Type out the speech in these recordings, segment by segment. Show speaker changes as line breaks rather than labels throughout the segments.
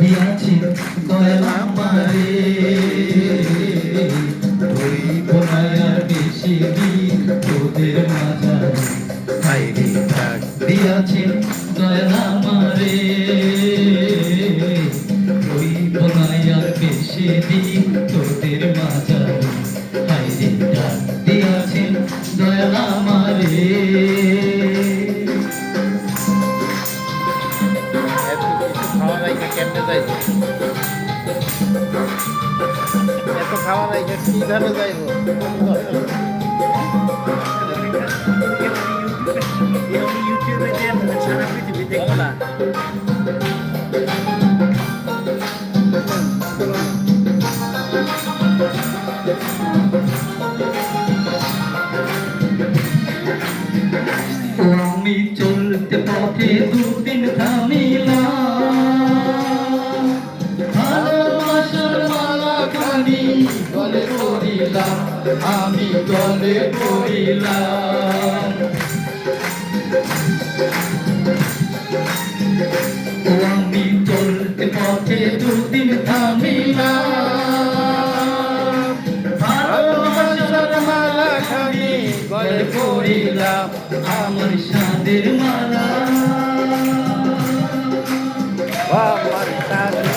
দিয়াছেন দয়াল আমারে হইব না আর বেশি দিন তোদের মাঝারে হায়রে ডাক দিয়াছেন দয়াল আমারে হইব না আর বেশি দিন তোদের মাঝারে হায়রে ডাক দিয়াছেন দয়াল আমারে
এত খাওয়া নাই কিভাবে যাইব ইউটিউবে দেন সারা পৃথিবী দেখো না
আমি চলতে পথে দুদিন থামিলাম ভালোবাসার মালা খানি গলে পড়িলাম আমি গলে পড়িলাম আমি চলতে পথে দুদিন থামিলাম ভালোবাসার মালা খানি গলে পড়িলাম আমার সাদের মালা
আমার সাথে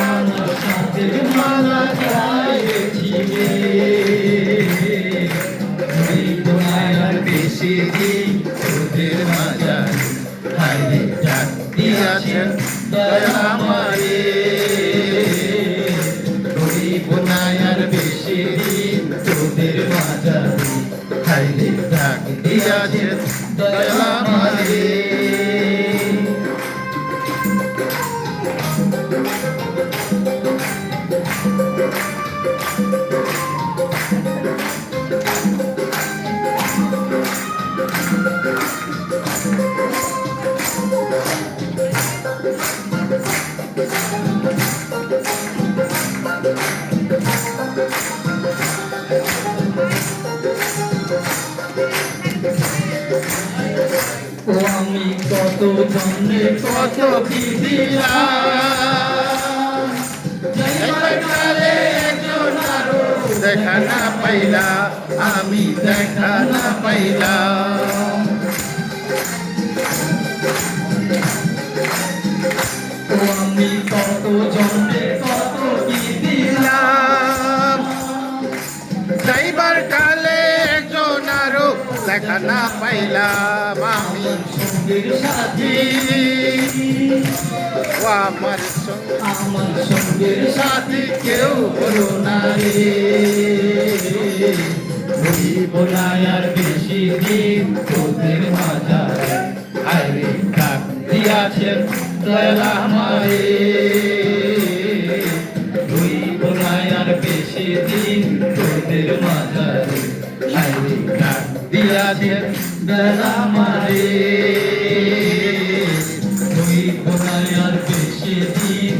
আমার সাদের মালা গাইছি রে আর বেশি দিন তোদের মাঝারে হায়রে ডাক দিয়াছেন দয়াল আমারে হইব না আর বেশি দিন তোদের মাঝারে হায়রে ডাক দিয়াছেন দয়াল আমারে আমি কত জন্মে কত কি দিলাম
দেখা না পাইলা আমি দেখা না পাইলাম
আমি কত জন্মে কত কি
দিলাম যাইবার কালে একজন আরো দেখা না পাইলাম আমি
সঙ্গীর সাথী
ও আমার সঙ্গে
আমার সঙ্গীর সাথী কেউ হলো না রে হইব না আর বেশি দিন তোদের মাঝারে হায়রে ডাক দিয়াছেন দয়াল আমারে হইব না আর বেশি দিন তোদের মাঝারে হায়রে ডাক দিয়াছেন দয়াল আমারে হইব না আর বেশি দিন